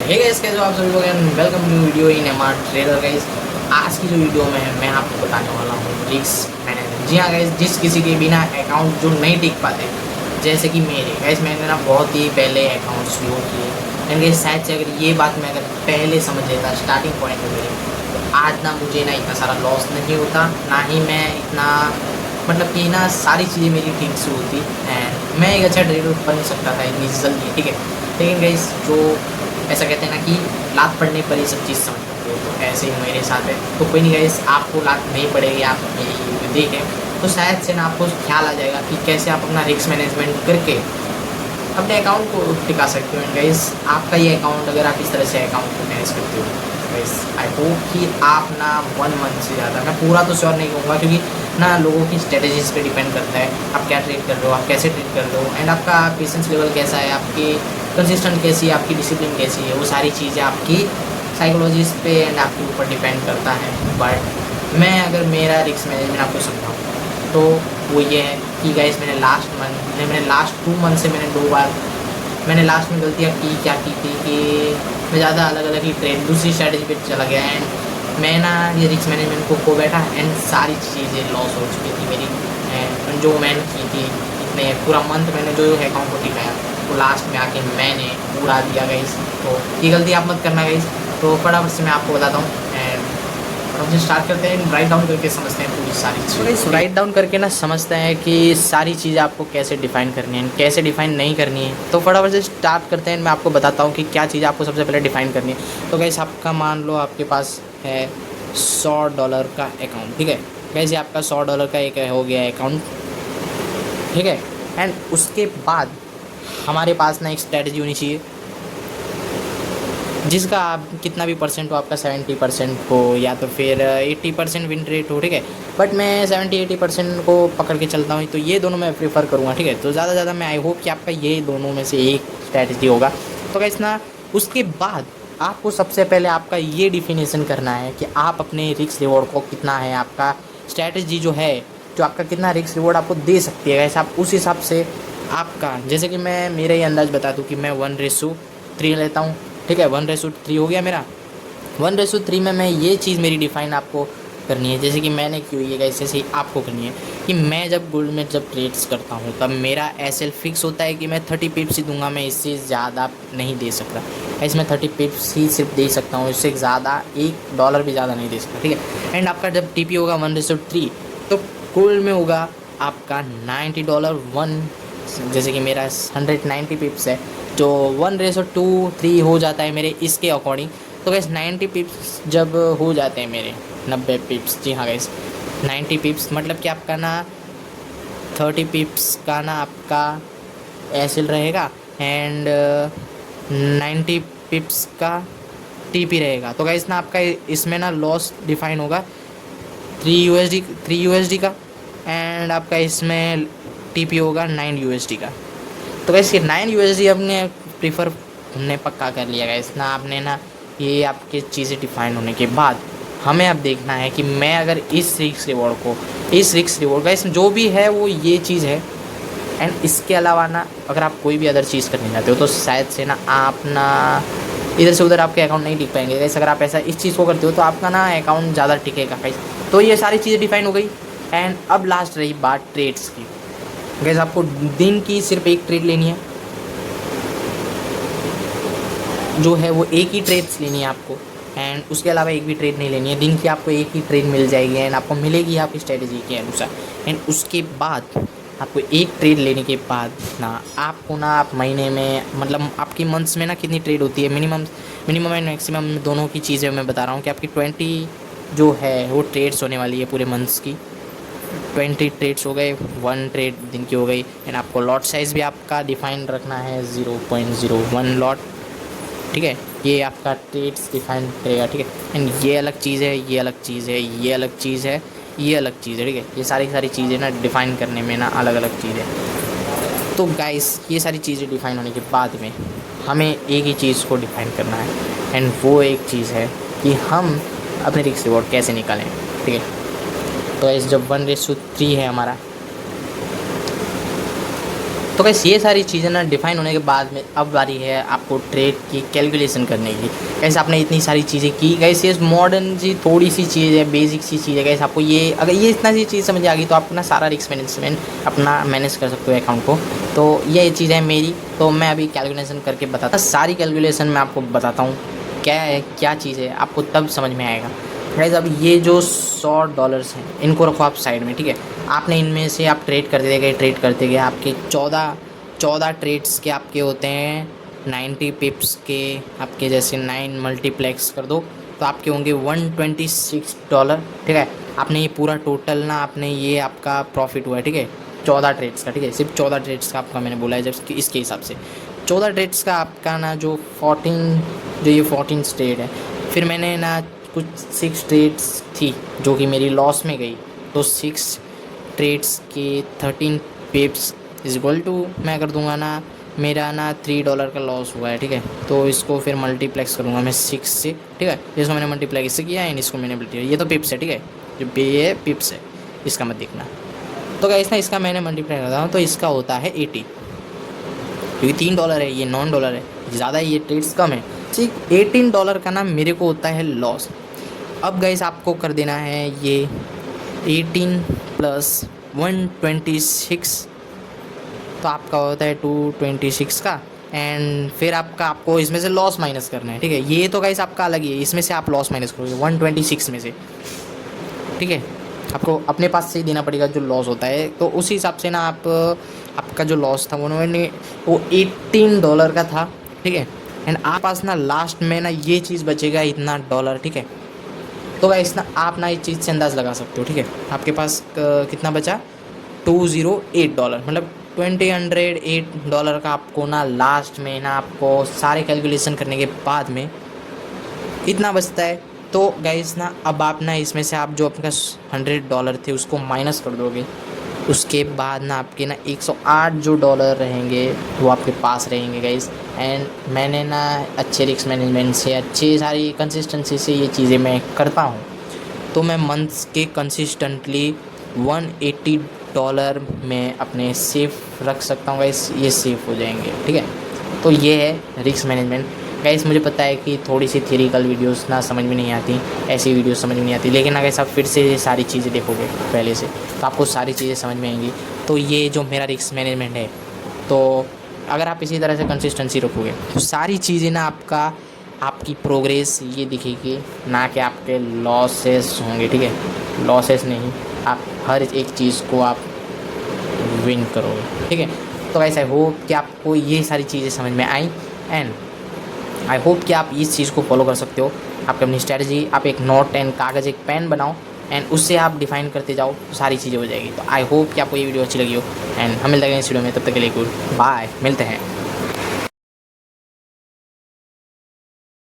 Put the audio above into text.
Hey guys, कैसे हो आप सभी लोग and welcome to video in M R trader guys. आज की जो वीडियो में है मैं आपको बताने वाला हूँ रिस्क मैनेजमेंट। जी हाँ गाइस, जिस किसी के बिना अकाउंट जो नहीं टिक पाते, जैसे कि मेरे गाइस, मैंने ना बहुत ही पहले अकाउंट शुरू किए एंड गाइस शायद से अगर ये बात मैं अगर पहले समझ लेता स्टार्टिंग पॉइंट में मेरे, तो आज ना मुझे ना इतना सारा लॉस नहीं होता, ना ही मैं इतना मतलब कि ना सारी चीज़ें मेरी ठीक से होती एंड मैं एक अच्छा ट्रेडर बन सकता था इतनी जल्दी, ठीक है। लेकिन गाइस जो ऐसा कहते हैं ना कि लात पड़ने पर ही सब चीज़ समझ पाते हो, तो ऐसे ही मेरे साथ है। तो कोई नहीं गाइस, आपको लात नहीं पड़ेगी, आप मेरी वीडियो देखें तो शायद से ना आपको ख्याल आ जाएगा कि कैसे आप अपना रिस्क मैनेजमेंट करके अपने अकाउंट को टिका सकते हो। गाइस आपका ये अकाउंट अगर आप इस तरह से अकाउंट को मैनेज करते हो, गाइस आई होप कि आप ना 1 मंथ से ज़्यादा, मैं पूरा तो श्योर नहीं कहूँगा क्योंकि ना लोगों की स्ट्रेटजीज पे डिपेंड करता है आप क्या ट्रेड कर रहे हो, आप कैसे ट्रेड कर रहे हो एंड आपका पेशेंस लेवल कैसा है, आपकी कंसिस्टेंट कैसी है, आपकी डिसिप्लिन कैसी है, वो सारी चीज़ें आपकी साइकोलॉजिस पे एंड आपके ऊपर डिपेंड करता है। बट मैं अगर मेरा रिस्क मैनेजमेंट आपको समझाऊँ तो वो ये है कि गाइस मैंने लास्ट 2 मंथ से मैंने 2 बार मैंने लास्ट में गलतियाँ की क्या की थी कि मैं ज़्यादा अलग अलग ही ट्रेड दूसरी स्ट्रैटेजी पे चला गया एंड मैं ना ये रिस्क मैनेजमेंट को खो बैठा एंड सारी चीज़ें लॉस हो चुकी थी मेरी। एंड जो मैंने की थी इतने पूरा मंथ मैंने जो अकाउंट को टिकाया तो लास्ट में आके मैंने पूरा दिया गाइस। तो ये गलती आप मत करना गाइस। तो फटाफट से मैं आपको बताता हूँ एंड फटाफट से स्टार्ट करते हैं, राइट डाउन करके समझते हैं पूरी सारी चीज़ें। राइट डाउन करके ना समझते हैं कि सारी चीज़ें आपको कैसे डिफाइन करनी है, कैसे डिफाइन नहीं करनी है। तो फटाफट से स्टार्ट करते हैं, मैं आपको बताता हूँ कि क्या चीज़ आपको सबसे पहले डिफाइन करनी है। तो गाइस आपका मान लो आपके पास है $100 का अकाउंट, ठीक है। वैसे आपका $100 का एक हो गया अकाउंट, ठीक है। एंड उसके बाद हमारे पास ना एक स्ट्रैटेजी होनी चाहिए जिसका आप कितना भी परसेंट हो, आपका 70% हो या तो फिर 80% विन रेट हो, ठीक है। बट मैं 70-80% को पकड़ के चलता हूँ, तो ये दोनों मैं प्रेफर करूँगा, ठीक है। तो ज़्यादा मैं आई होप कि आपका ये दोनों में से एक स्ट्रैटेजी होगा। तो गाइस ना उसके बाद आपको सबसे पहले आपका ये डिफिनेशन करना है कि आप अपने रिस्क रिवॉर्ड को कितना है, आपका स्ट्रैटेजी जो है जो आपका कितना रिस्क रिवॉर्ड आपको दे सकती है। गाइस आप उस हिसाब से आपका, जैसे कि मैं मेरा ही अंदाज़ बता दूँ कि मैं 1:3 लेता हूँ, ठीक है। 1:3 हो गया मेरा। 1:3 में मैं ये चीज़ मेरी डिफाइन आपको करनी है, जैसे कि मैंने की हुई है गाइस, ऐसे ही आपको करनी है कि मैं जब गोल्ड में जब ट्रेड्स करता हूँ तब मेरा एसएल फिक्स होता है कि मैं 30 पिप्स ही दूंगा, मैं इससे ज़्यादा नहीं दे सकता। इसमें 30 पिप्स ही सिर्फ दे सकता हूँ, इससे ज़्यादा $1 भी ज़्यादा नहीं दे सकता, ठीक है। एंड आपका जब टीपी होगा 1:3 तो गोल्ड में होगा आपका $90 1, जैसे कि मेरा 190 पिप्स है जो 1:2-3 हो जाता है मेरे इसके अकॉर्डिंग। तो गैस 90 पिप्स जब हो जाते हैं मेरे 90 पिप्स, जी हाँ गैस 90 पिप्स मतलब कि आपका ना 30 पिप्स का ना आपका एसिल रहेगा एंड 90 पिप्स का टीपी रहेगा। तो गैस ना आपका इसमें ना लॉस डिफाइन होगा 3 USD का एंड आपका इसमें टीपी होगा 9 USD का। तो वैसे 9 USD अपने प्रीफर हमने पक्का कर लिया गाइस ना। आपने ना ये आपकी चीज़ें डिफाइन होने के बाद हमें अब देखना है कि मैं अगर इस रिस्क रिवॉर्ड गाइस जो भी है वो ये चीज़ है एंड इसके अलावा ना अगर आप कोई भी अदर चीज़ करने जाते हो तो शायद से ना आप ना इधर से उधर आपके अकाउंट नहीं टिक पाएंगे गाइस। अगर आप ऐसा इस चीज़ को करते हो तो आपका ना अकाउंट ज़्यादा टिकेगा गाइस। तो ये सारी चीज़ें डिफाइन हो गई एंड अब लास्ट रही बात ट्रेड्स की। गाइस आपको दिन की सिर्फ एक ट्रेड लेनी है, जो है वो एक ही ट्रेड्स लेनी है आपको एंड उसके अलावा एक भी ट्रेड नहीं लेनी है। दिन की आपको एक ही ट्रेड मिल जाएगी एंड आपको मिलेगी आपकी स्ट्रेटजी के अनुसार। एंड उसके बाद आपको एक ट्रेड लेने के बाद ना आपको ना आप महीने में मतलब आपकी मंथ्स में ना कितनी ट्रेड होती है, मिनिमम एंड मैक्सिमम दोनों की चीज़ें मैं बता रहा हूँ कि आपकी 20 जो है वो ट्रेड्स होने वाली है पूरे मंथ्स की। 20 ट्रेड्स हो गए, 1 ट्रेड दिन की हो गई एंड आपको लॉट साइज़ भी आपका डिफाइन रखना है 0.01 लॉट, ठीक है। ये आपका ट्रेड्स डिफाइन करेगा, ठीक है। एंड ये अलग चीज़ है, ये अलग चीज़ है, ये अलग चीज़ है, ये अलग चीज़ है, ठीक है। ये सारी चीज़ें ना डिफ़ाइन करने में ना अलग अलग चीज़ है। तो गाइस ये सारी चीज़ें डिफ़ाइन होने के बाद में हमें एक ही चीज़ को डिफ़ाइन करना है एंड वो एक चीज़ है कि हम अपने रिस्क रिवॉर्ड कैसे निकालें, ठीक है। तो इस जब 1:3 है हमारा तो गाइस ये सारी चीज़ें ना डिफाइन होने के बाद में अब बारी है आपको ट्रेड की कैलकुलेशन करने की। गाइस आपने इतनी सारी चीज़ें की, गाइस ये मॉडर्न सी थोड़ी सी चीज़ है, बेसिक सी चीज़ है गाइस। आपको ये अगर ये इतना सी चीज़ समझ आ गई तो आप ना सारा रिस्क मैनेजमेंट अपना मैनेज कर सकते हो अकाउंट को। तो ये चीज़ है मेरी, तो मैं अभी कैलकुलेशन करके बताता, सारी कैलकुलेशन मैं आपको बताता हूँ क्या है क्या चीज़ है, आपको तब समझ में आएगा। गाइस अब ये जो $100 हैं इनको रखो आप साइड में, ठीक है। आपने इनमें से आप ट्रेड करते गए आपके 14 ट्रेड्स के आपके होते हैं 90 पिप्स के, आपके जैसे 9 मल्टीप्लेक्स कर दो तो आपके होंगे $126, ठीक है। आपने ये पूरा टोटल ना आपने ये आपका प्रॉफिट हुआ है, ठीक है, 14 ट्रेड्स का, ठीक है, सिर्फ 14 ट्रेड्स का आपका मैंने बोला है जब इसके हिसाब से 14 ट्रेड्स का आपका ना जो 14 ट्रेड है। फिर मैंने ना कुछ 6 ट्रेड्स थी जो कि मेरी लॉस में गई, तो 6 ट्रेड्स के 13 पिप्स इज इक्वल टू मैं कर दूंगा ना मेरा ना $3 का लॉस हुआ है, ठीक है। तो इसको फिर मल्टीप्लेक्स करूँगा मैं 6 से, ठीक है। इसको मैंने मल्टीप्लाई इससे किया एंड इसको मैंने मल्टीप्लाई, ये तो पिप्स है, ठीक है, जो ये पिप्स है इसका मत देखना। तो गाइस ना इसका मैंने मल्टीप्लाई करता हूँ तो इसका होता है 80, क्योंकि $3 है, ये $9 है, ज़्यादा है, ये ट्रेड्स कम है, ठीक। $18 का ना मेरे को होता है लॉस। अब गाइस आपको कर देना है ये 18 प्लस 126, तो आपका होता है 226 का, एंड फिर आपको इसमें से लॉस माइनस करना है, ठीक है। ये तो गाइस आपका अलग ही है, इसमें से आप लॉस माइनस करोगे 126 में से, ठीक है। आपको अपने पास से ही देना पड़ेगा जो लॉस होता है, तो उस हिसाब से ना आपका जो लॉस था वो $18 का था, ठीक है। एंड आप पास ना लास्ट में ना ये चीज़ बचेगा इतना डॉलर, ठीक है। तो गाइस ना आप ना इस चीज़ से अंदाज़ लगा सकते हो, ठीक है। आपके पास कितना बचा $208, मतलब $208 का आपको ना लास्ट में ना आपको सारे कैलकुलेशन करने के बाद में इतना बचता है। तो गाइस ना अब आप ना इसमें से आप जो आपका $100 थे उसको माइनस कर दोगे, उसके बाद ना आपके ना 108 जो डॉलर रहेंगे वो आपके पास रहेंगे गाइस। एंड मैंने ना अच्छे रिस्क मैनेजमेंट से अच्छी सारी कंसिस्टेंसी से ये चीज़ें मैं करता हूँ, तो मैं मंथ्स के कंसिस्टेंटली $180 में अपने सेफ़ रख सकता हूँ गाइस, ये सेफ़ हो जाएंगे, ठीक है। तो ये है रिस्क मैनेजमेंट गाइस। मुझे पता है कि थोड़ी सी थियरिकल वीडियोस ना समझ में नहीं आती, ऐसी वीडियोस समझ में नहीं आती, लेकिन अगर आप फिर से ये सारी चीज़ें देखोगे पहले से तो आपको सारी चीज़ें समझ में आएंगी। तो ये जो मेरा रिस्क मैनेजमेंट है, तो अगर आप इसी तरह से कंसिस्टेंसी रखोगे तो सारी चीज़ें ना आपकी प्रोग्रेस ये दिखेगी, ना कि आपके लॉसेस होंगे, ठीक है। लॉसेस नहीं, आप हर एक चीज़ को आप विन करोगे, ठीक है। तो गाइस आई होप कि आपको ये सारी चीज़ें समझ में आई, एंड आई होप कि आप इस चीज़ को फॉलो कर सकते हो। आप अपनी स्ट्रैटेजी, आप एक नोट एंड कागज़ एक पेन बनाओ एंड उससे आप डिफाइन करते जाओ, तो सारी चीज़ें हो जाएगी। तो आई होप कि आपको ये वीडियो अच्छी लगी हो, एंड हम मिलते हैं इस वीडियो में, तब तक के लिए गुड बाय, मिलते हैं।